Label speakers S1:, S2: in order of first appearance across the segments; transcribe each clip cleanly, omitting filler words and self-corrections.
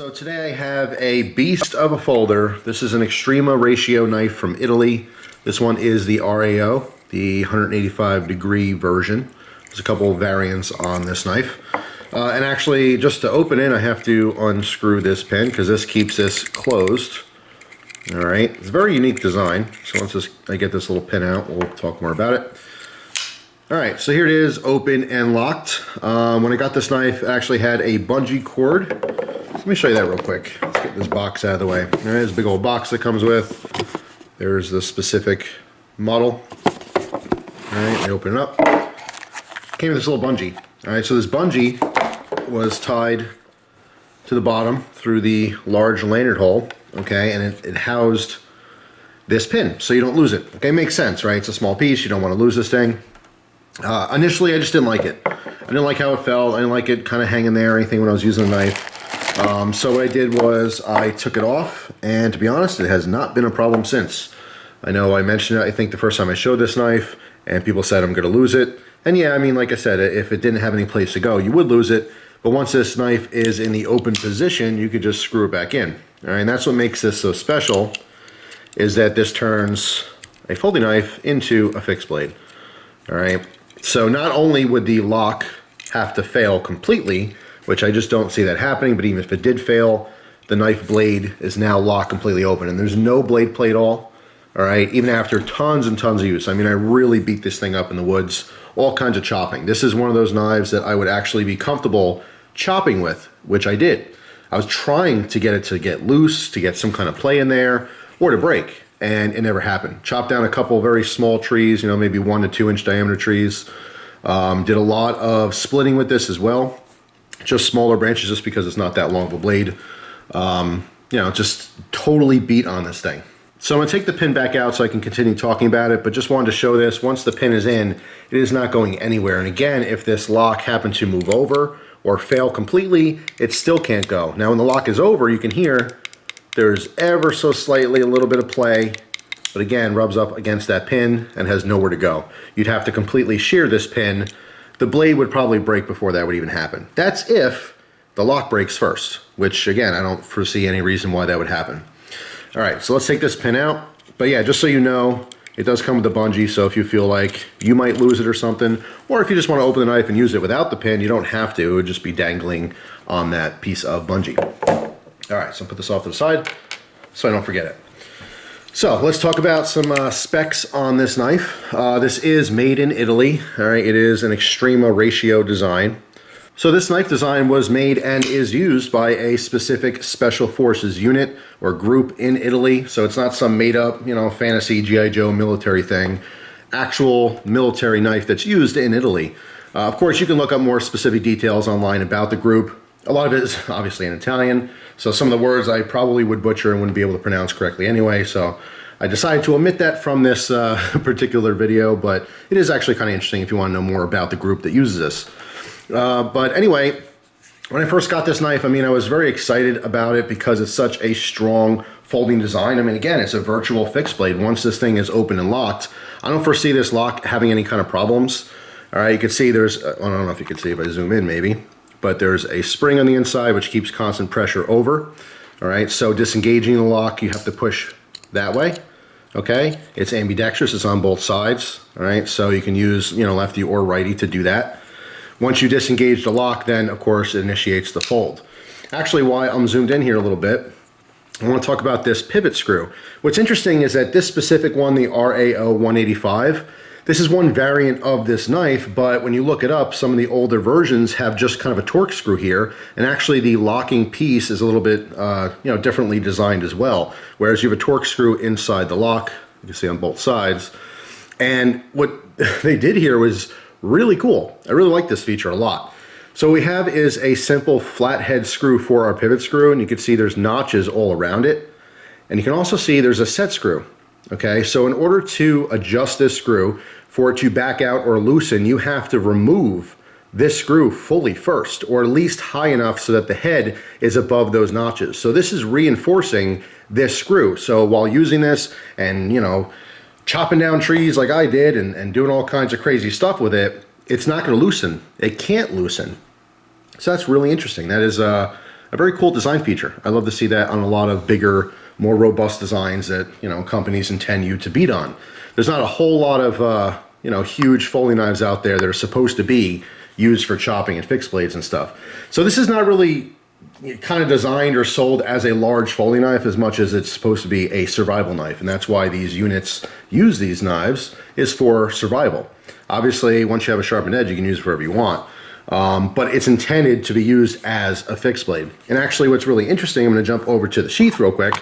S1: So today I have a beast of a folder. This is an Extrema Ratio knife from Italy. This one is the RAO, the 185 degree version. There's a couple of variants on this knife. And actually, just to open it, I have to unscrew this pin because this keeps this closed. All right, it's a very unique design. So once I get this little pin out, we'll talk more about it. All right, so here it is, open and locked. When I got this knife, it actually had a bungee cord. Let me show you that real quick. Let's get this box out of the way. There's a big old box that comes with. There's the specific model. All right, I open it up. Came with this little bungee. All right, so this bungee was tied to the bottom through the large lanyard hole, okay, and it housed this pin so you don't lose it. Okay, makes sense, right? It's a small piece, you don't want to lose this thing. Initially, I just didn't like it. I didn't like how it felt. I didn't like it kind of hanging there or anything when I was using the knife. So what I did was I took it off, and to be honest, it has not been a problem since. I know I mentioned it, I think the first time I showed this knife, and people said I'm going to lose it. And yeah, I mean, like I said, if it didn't have any place to go, you would lose it. But once this knife is in the open position, you could just screw it back in. All right, and that's what makes this so special, is that this turns a folding knife into a fixed blade. All right, so not only would the lock have to fail completely, which I just don't see that happening, but even if it did fail, the knife blade is now locked completely open, and there's no blade play at all right, even after tons and tons of use. I mean, I really beat this thing up in the woods, all kinds of chopping. This is one of those knives that I would actually be comfortable chopping with, which I did. I was trying to get it to get loose, to get some kind of play in there, or to break, and it never happened. Chopped down a couple of very small trees, you know, maybe 1 to 2 inch diameter trees. Did a lot of splitting with this as well. Just smaller branches just because it's not that long of a blade. You know, just totally beat on this thing. So I'm gonna take the pin back out so I can continue talking about it, but just wanted to show this. Once the pin is in, it is not going anywhere. And again, if this lock happened to move over or fail completely, it still can't go. Now when the lock is over, you can hear there's ever so slightly a little bit of play, but again, rubs up against that pin and has nowhere to go. You'd have to completely shear this pin. The blade would probably break before that would even happen. That's if the lock breaks first, which again, I don't foresee any reason why that would happen. All right, so let's take this pin out. But yeah, just so you know, it does come with a bungee, so if you feel like you might lose it or something, or if you just want to open the knife and use it without the pin, you don't have to. It would just be dangling on that piece of bungee. All right, so I'll put this off to the side so I don't forget it. So let's talk about some specs on this knife. This is made in Italy. All right, it is an Extrema Ratio design. So this knife design was made and is used by a specific special forces unit or group in Italy. So it's not some made up, you know, fantasy G.I. Joe military thing. Actual military knife that's used in Italy. Of course, you can look up more specific details online about the group. A lot of it is obviously in Italian, so some of the words I probably would butcher and wouldn't be able to pronounce correctly anyway, so I decided to omit that from this particular video, but it is actually kind of interesting if you want to know more about the group that uses this. But anyway, when I first got this knife, I mean, I was very excited about it because it's such a strong folding design. I mean, again, it's a virtual fixed blade. Once this thing is open and locked, I don't foresee this lock having any kind of problems. All right, you can see there's, I don't know if you can see if I zoom in maybe, but there's a spring on the inside which keeps constant pressure over. All right, so disengaging the lock, you have to push that way. Okay, it's ambidextrous, it's on both sides. All right, so you can use, you know, lefty or righty to do that. Once you disengage the lock, then of course it initiates the fold. Actually, while I'm zoomed in here a little bit, I want to talk about this pivot screw. What's interesting is that this specific one, the RAO 185, this is one variant of this knife, but when you look it up, some of the older versions have just kind of a torque screw here, and actually the locking piece is a little bit you know, differently designed as well. Whereas you have a torque screw inside the lock, you can see on both sides. And what they did here was really cool. I really like this feature a lot. So what we have is a simple flathead screw for our pivot screw, and you can see there's notches all around it. And you can also see there's a set screw. Okay, so in order to adjust this screw, for it to back out or loosen, you have to remove this screw fully first, or at least high enough so that the head is above those notches. So this is reinforcing this screw. So while using this and, you know, chopping down trees like I did and doing all kinds of crazy stuff with it, it's not going to loosen. It can't loosen. So that's really interesting. That is a very cool design feature. I love to see that on a lot of bigger, more robust designs that, you know, companies intend you to beat on. There's not a whole lot of, you know, huge folding knives out there that are supposed to be used for chopping and fixed blades and stuff. So this is not really kind of designed or sold as a large folding knife as much as it's supposed to be a survival knife, and that's why these units use these knives, is for survival. Obviously, once you have a sharpened edge, you can use it for whatever you want, but it's intended to be used as a fixed blade. And actually, what's really interesting, I'm going to jump over to the sheath real quick.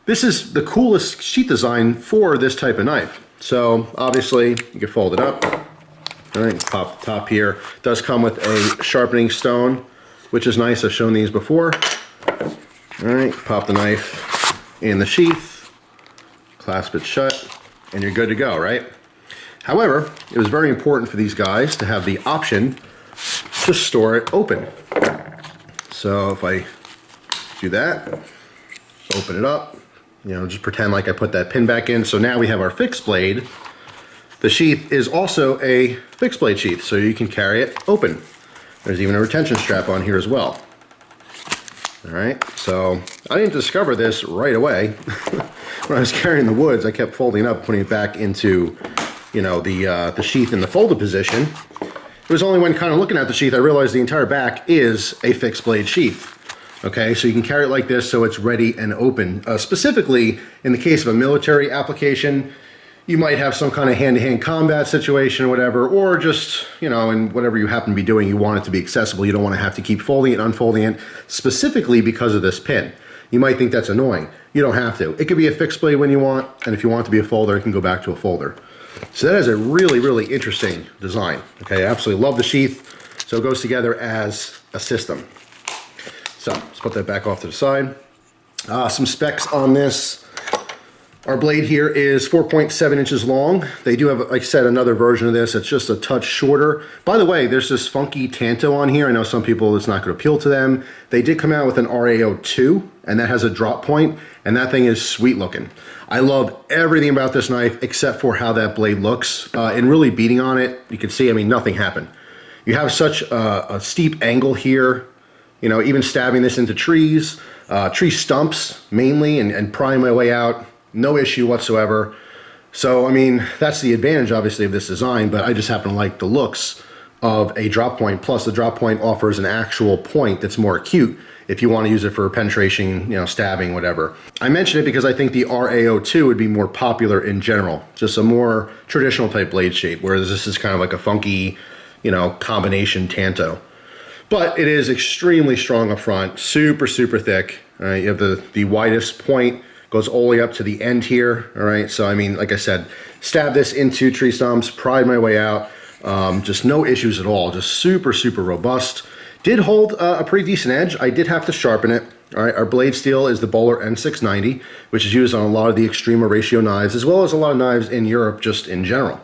S1: This is the coolest sheath design for this type of knife. So obviously, you can fold it up. All right, pop the top here. It does come with a sharpening stone, which is nice. I've shown these before. All right, pop the knife in the sheath, clasp it shut, and you're good to go, right? However, it was very important for these guys to have the option to store it open. So if I do that, open it up, you know, just pretend like I put that pin back in. So now we have our fixed blade. The sheath is also a fixed blade sheath, so you can carry it open. There's even a retention strap on here as well. All right, so I didn't discover this right away. When I was carrying the woods, I kept folding up, putting it back into, you know, the sheath in the folded position. It was only when kind of looking at the sheath I realized the entire back is a fixed blade sheath. Okay, so you can carry it like this so it's ready and open. Specifically, in the case of a military application, you might have some kind of hand-to-hand combat situation or whatever, or just, you know, in whatever you happen to be doing, you want it to be accessible. You don't want to have to keep folding it and unfolding it, specifically because of this pin. You might think that's annoying. You don't have to. It could be a fixed blade when you want, and if you want it to be a folder, it can go back to a folder. So that is a really, really interesting design. Okay, I absolutely love the sheath. So it goes together as a system. So let's put that back off to the side. Some specs on this. Our blade here is 4.7 inches long. They do have, like I said, another version of this. It's just a touch shorter. By the way, there's this funky tanto on here. I know some people, it's not going to appeal to them. They did come out with an RAO 2, and that has a drop point, and that thing is sweet looking. I love everything about this knife except for how that blade looks. And really beating on it, you can see, I mean, nothing happened. You have such a steep angle here, you know, even stabbing this into trees, tree stumps mainly, and prying my way out. No issue whatsoever. So, I mean, that's the advantage, obviously, of this design, but I just happen to like the looks of a drop point. Plus, the drop point offers an actual point that's more acute if you want to use it for penetration, you know, stabbing, whatever. I mention it because I think the RAO2 would be more popular in general, just a more traditional type blade shape, whereas this is kind of like a funky, you know, combination tanto. But it is extremely strong up front, super, super thick. You have the widest point, goes all the way up to the end here, all right? So, I mean, like I said, stab this into tree stumps, pried my way out, just no issues at all, just super, super robust. Did hold a pretty decent edge. I did have to sharpen it, all right? Our blade steel is the Bowler N690, which is used on a lot of the Extrema Ratio knives, as well as a lot of knives in Europe just in general,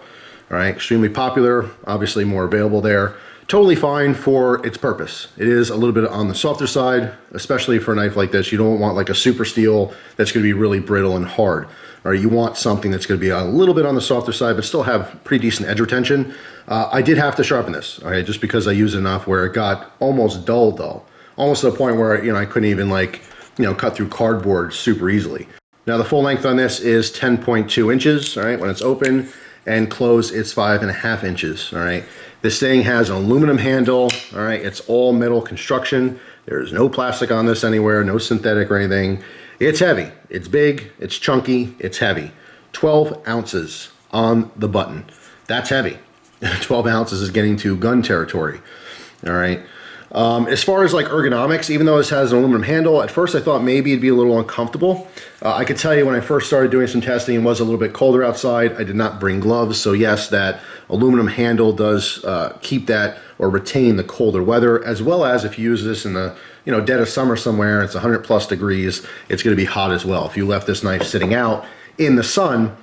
S1: all right? Extremely popular, obviously more available there. Totally fine for its purpose. It is a little bit on the softer side, especially for a knife like this. You don't want like a super steel that's going to be really brittle and hard. Or you want something that's going to be a little bit on the softer side, but still have pretty decent edge retention. I did have to sharpen this, okay, just because I used it enough where it got almost dull, almost to the point where, you know, I couldn't even, like, you know, cut through cardboard super easily. Now the full length on this is 10.2 inches, all right, when it's open, and closed it's 5.5 inches, all right. This thing has an aluminum handle, all right, it's all metal construction. There's no plastic on this anywhere, no synthetic or anything. It's heavy, it's big, it's chunky, it's heavy. 12 ounces on the button. That's heavy. 12 ounces is getting to gun territory, all right. As far as like ergonomics, even though this has an aluminum handle, at first I thought maybe it'd be a little uncomfortable. I could tell you when I first started doing some testing, it was a little bit colder outside. I did not bring gloves, so yes, that aluminum handle does keep that or retain the colder weather, as well as if you use this in the, you know, dead of summer somewhere, it's 100 plus degrees, it's going to be hot as well. If you left this knife sitting out in the sun,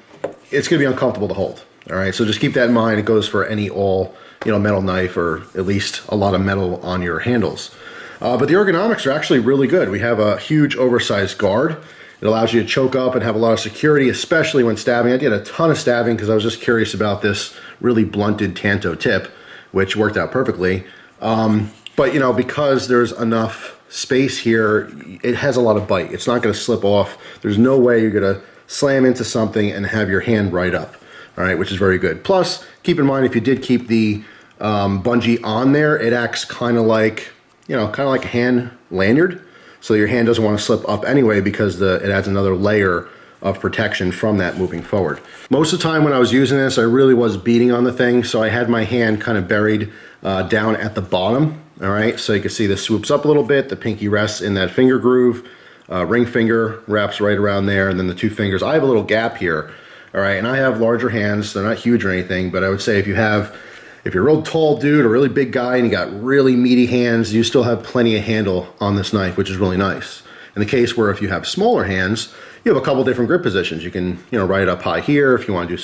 S1: it's going to be uncomfortable to hold. All right, so just keep that in mind. It goes for any all, you know, metal knife, or at least a lot of metal on your handles. But the ergonomics are actually really good. We have a huge oversized guard. It allows you to choke up and have a lot of security, especially when stabbing. I did a ton of stabbing because I was just curious about this really blunted tanto tip, which worked out perfectly. But, you know, because there's enough space here, it has a lot of bite. It's not going to slip off. There's no way you're going to slam into something and have your hand right up, all right, which is very good. Plus, keep in mind, if you did keep the bungee on there, it acts kind of like, you know, kind of like a hand lanyard. So your hand doesn't want to slip up anyway because it adds another layer of protection from that moving forward. Most of the time when I was using this, I really was beating on the thing, so I had my hand kind of buried down at the bottom, all right? So you can see this swoops up a little bit, the pinky rests in that finger groove, ring finger wraps right around there, and then the two fingers. I have a little gap here, all right? And I have larger hands, they're not huge or anything, but I would say if you're a real tall dude, a really big guy, and you got really meaty hands, you still have plenty of handle on this knife, which is really nice. In the case where if you have smaller hands, you have a couple different grip positions. You can, you know, ride it up high here if you want to do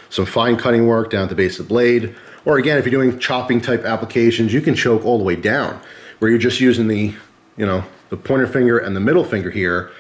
S1: some fine cutting work down at the base of the blade. Or again, if you're doing chopping type applications, you can choke all the way down, where you're just using the, you know, the pointer finger and the middle finger here,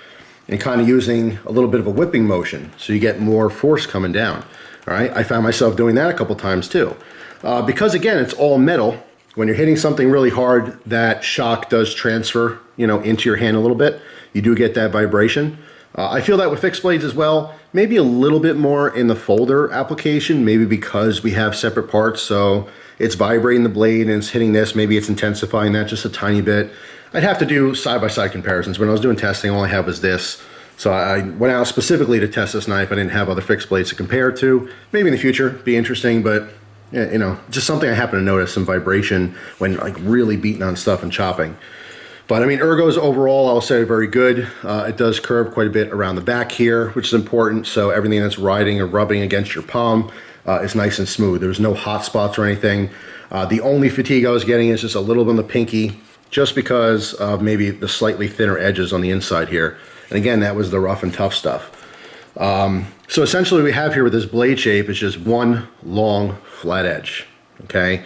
S1: and kind of using a little bit of a whipping motion, so you get more force coming down. All right, I found myself doing that a couple times too. Because again, it's all metal. When you're hitting something really hard, that shock does transfer, you know, into your hand a little bit. You do get that vibration. I feel that with fixed blades as well, maybe a little bit more in the folder application, maybe because we have separate parts, so it's vibrating the blade and it's hitting this, maybe it's intensifying that just a tiny bit. I'd have to do side-by-side comparisons. When I was doing testing, all I had was this. So I went out specifically to test this knife. I didn't have other fixed blades to compare it to. Maybe in the future, be interesting, but you know, just something I happen to notice, some vibration when like really beating on stuff and chopping. But I mean, ergos overall, I'll say very good. It does curve quite a bit around the back here, which is important. So everything that's riding or rubbing against your palm is nice and smooth. There's no hot spots or anything. The only fatigue I was getting is just a little bit on the pinky, just because of maybe the slightly thinner edges on the inside here. And again, that was the rough and tough stuff. So essentially what we have here with this blade shape is just one long flat edge, okay?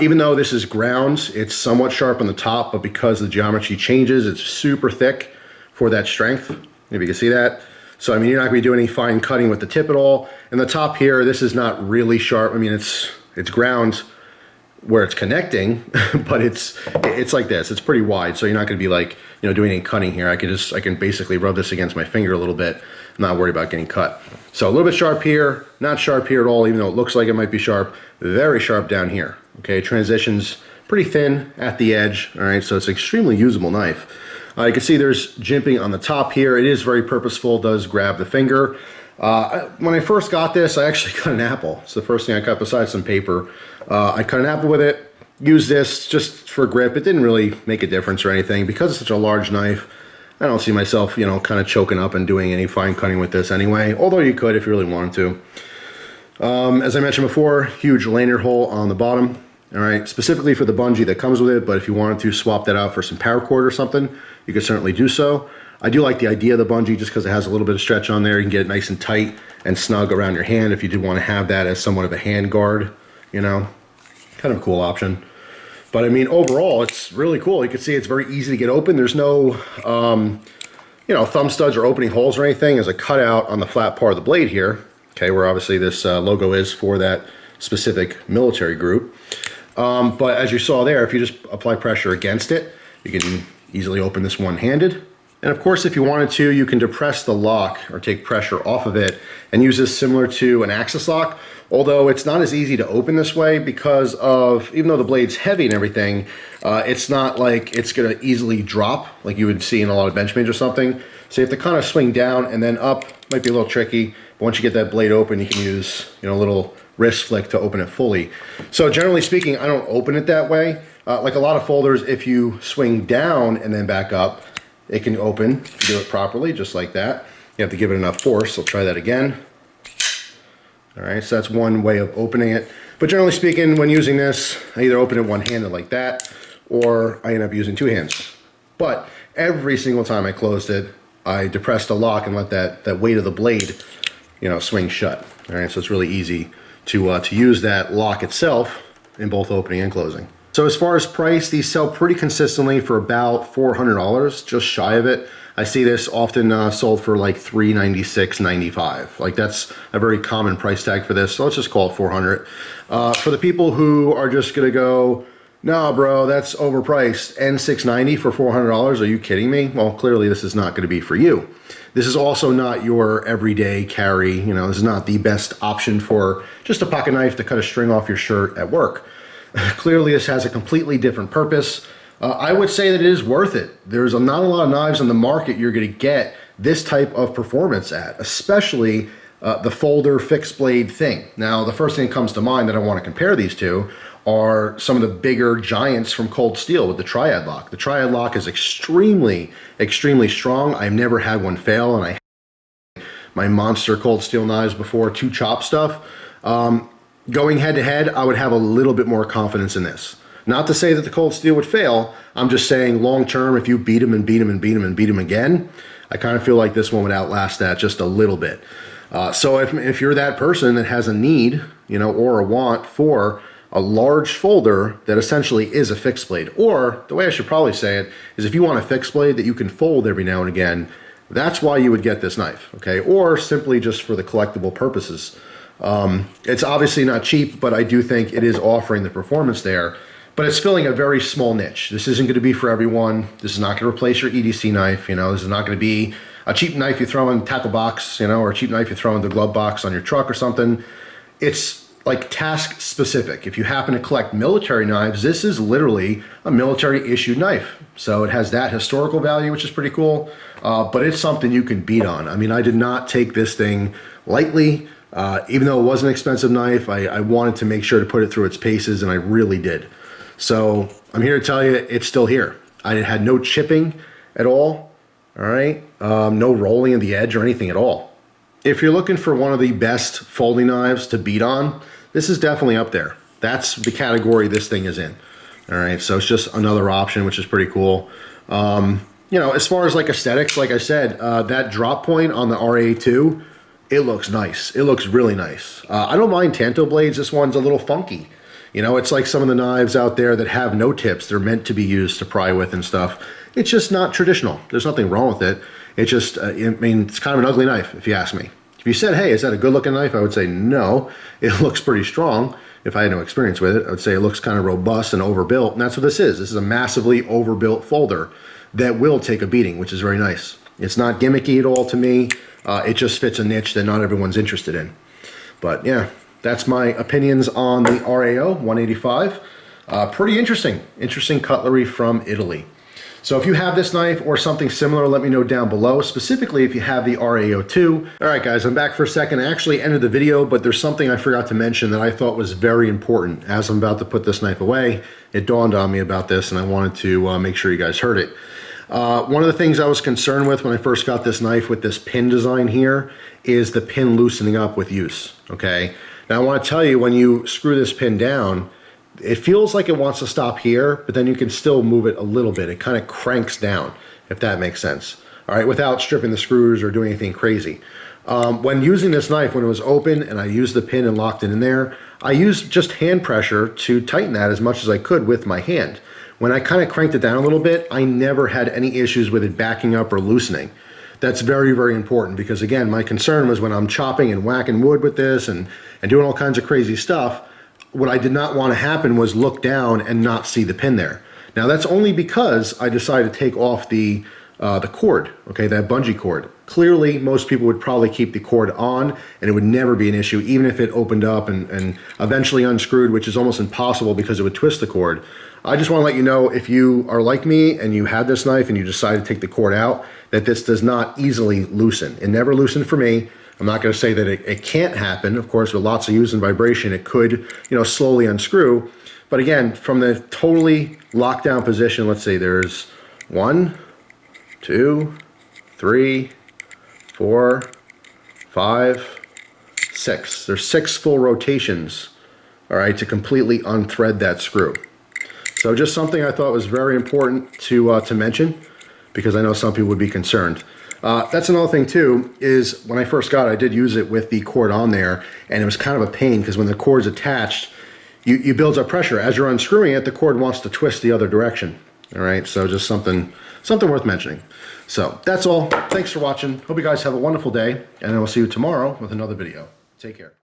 S1: Even though this is ground, it's somewhat sharp on the top, but because the geometry changes, it's super thick for that strength. Maybe you can see that. So I mean, you're not gonna be doing any fine cutting with the tip at all. And the top here, this is not really sharp. I mean, it's ground where it's connecting, but it's like this. It's pretty wide, so you're not gonna be like, you know, doing any cutting here. I can basically rub this against my finger a little bit, not worry about getting cut. So a little bit sharp here, not sharp here at all, even though it looks like it might be sharp. Very sharp down here. Okay, transitions pretty thin at the edge. All right, so it's an extremely usable knife. You can see there's jimping on the top here. It is very purposeful, does grab the finger. When I first got this, I actually cut an apple. It's the first thing I cut besides some paper. I cut an apple with it, used this just for grip. It didn't really make a difference or anything. Because it's such a large knife, I don't see myself, you know, kind of choking up and doing any fine cutting with this anyway, although you could if you really wanted to. As I mentioned before, huge lanyard hole on the bottom, all right, specifically for the bungee that comes with it, but if you wanted to swap that out for some paracord or something, you could certainly do so. I do like the idea of the bungee just because it has a little bit of stretch on there. You can get it nice and tight and snug around your hand if you did want to have that as somewhat of a hand guard, you know, kind of a cool option. But I mean, overall, it's really cool. You can see it's very easy to get open. There's no, you know, thumb studs or opening holes or anything. There's a cutout on the flat part of the blade here, okay, where obviously this logo is for that specific military group. But as you saw there, if you just apply pressure against it, you can easily open this one-handed. And of course, if you wanted to, you can depress the lock or take pressure off of it and use this similar to an axis lock, although it's not as easy to open this way because of, even though the blade's heavy and everything, it's not like it's gonna easily drop like you would see in a lot of Benchmade or something. So you have to kind of swing down and then up. Might be a little tricky, but once you get that blade open, you can use, you know, a little wrist flick to open it fully. So generally speaking, I don't open it that way. Like a lot of folders, if you swing down and then back up, it can open. If you do it properly, just like that. You have to give it enough force. So try that again. All right, so that's one way of opening it. But generally speaking, when using this, I either open it one-handed like that, or I end up using two hands. But every single time I closed it, I depressed the lock and let that weight of the blade, you know, swing shut. All right, so it's really easy to use that lock itself in both opening and closing. So as far as price, these sell pretty consistently for about $400, just shy of it. I see this often sold for like $396.95. Like that's a very common price tag for this. So let's just call it $400. For the people who are just gonna go, No, bro, that's overpriced. N690 for $400? Are you kidding me? Well, clearly this is not going to be for you. This is also not your everyday carry. You know, this is not the best option for just a pocket knife to cut a string off your shirt at work. Clearly this has a completely different purpose. I would say that it is worth it. There's not a lot of knives on the market you're going to get this type of performance at, especially the folder fixed blade thing. Now, the first thing that comes to mind that I want to compare these to are some of the bigger giants from Cold Steel with the Triad Lock. The Triad Lock is extremely, extremely strong. I've never had one fail, and I had my monster Cold Steel knives before to chop stuff. Going head to head, I would have a little bit more confidence in this. Not to say that the Cold Steel would fail. I'm just saying long term, if you beat them and beat them and beat them and beat them again, I kind of feel like this one would outlast that just a little bit. So if you're that person that has a need, you know, or a want for a large folder that essentially is a fixed blade, or the way I should probably say it is if you want a fixed blade that you can fold every now and again, that's why you would get this knife, okay? Or simply just for the collectible purposes. It's obviously not cheap, but I do think it is offering the performance there, but it's filling a very small niche. This isn't going to be for everyone. This is not going to replace your EDC knife. You know, this is not going to be a cheap knife you throw in the tackle box, you know, or a cheap knife you throw in the glove box on your truck or something. It's like task specific. If you happen to collect military knives, this is literally a military issued knife. So it has that historical value, which is pretty cool, but it's something you can beat on. I mean, I did not take this thing lightly. Even though it was an expensive knife, I wanted to make sure to put it through its paces, and I really did. So I'm here to tell you it's still here. I had no chipping at all right? No rolling of the edge or anything at all. If you're looking for one of the best folding knives to beat on, this is definitely up there. That's the category this thing is in. All right, so it's just another option, which is pretty cool. You know, as far as like aesthetics, like I said, that drop point on the RA2, it looks nice. It looks really nice. I don't mind Tanto blades. This one's a little funky. You know, it's like some of the knives out there that have no tips. They're meant to be used to pry with and stuff. It's just not traditional. There's nothing wrong with it. It's just, I mean, it's kind of an ugly knife, if you ask me. If you said, hey, is that a good looking knife? I would say no. It looks pretty strong. If I had no experience with it, I would say it looks kind of robust and overbuilt. And that's what this is. This is a massively overbuilt folder that will take a beating, which is very nice. It's not gimmicky at all to me. It just fits a niche that not everyone's interested in. But yeah, that's my opinions on the RAO 185. Pretty interesting cutlery from Italy. So if you have this knife or something similar, let me know down below, specifically if you have the RAO2. All right, guys, I'm back for a second. I actually ended the video, but there's something I forgot to mention that I thought was very important. As I'm about to put this knife away, it dawned on me about this, and I wanted to make sure you guys heard it. One of the things I was concerned with when I first got this knife with this pin design here is the pin loosening up with use, okay? Now I want to tell you, when you screw this pin down, it feels like it wants to stop here, but then you can still move it a little bit. It kind of cranks down, if that makes sense. All right, without stripping the screws or doing anything crazy. When using this knife, when it was open and I used the pin and locked it in there, I used just hand pressure to tighten that as much as I could with my hand. When I kind of cranked it down a little bit, I never had any issues with it backing up or loosening. That's very, very important because, again, my concern was when I'm chopping and whacking wood with this and doing all kinds of crazy stuff, what I did not want to happen was look down and not see the pin there. Now, that's only because I decided to take off the cord, okay, that bungee cord. Clearly, most people would probably keep the cord on and it would never be an issue, even if it opened up and eventually unscrewed, which is almost impossible because it would twist the cord. I just want to let you know, if you are like me and you had this knife and you decide to take the cord out, that this does not easily loosen. It never loosened for me. I'm not going to say that it can't happen. Of course, with lots of use and vibration, it could, you know, slowly unscrew. But again, from the totally locked down position, let's say there's 1, 2, 3, 4, 5, 6. There's 6 full rotations, all right, to completely unthread that screw. So just something I thought was very important to mention, because I know some people would be concerned. That's another thing too, is when I first got it, I did use it with the cord on there, and it was kind of a pain because when the cord's attached, you build up pressure. As you're unscrewing it, the cord wants to twist the other direction. All right, so just something worth mentioning. So that's all. Thanks for watching. Hope you guys have a wonderful day, and I will see you tomorrow with another video. Take care.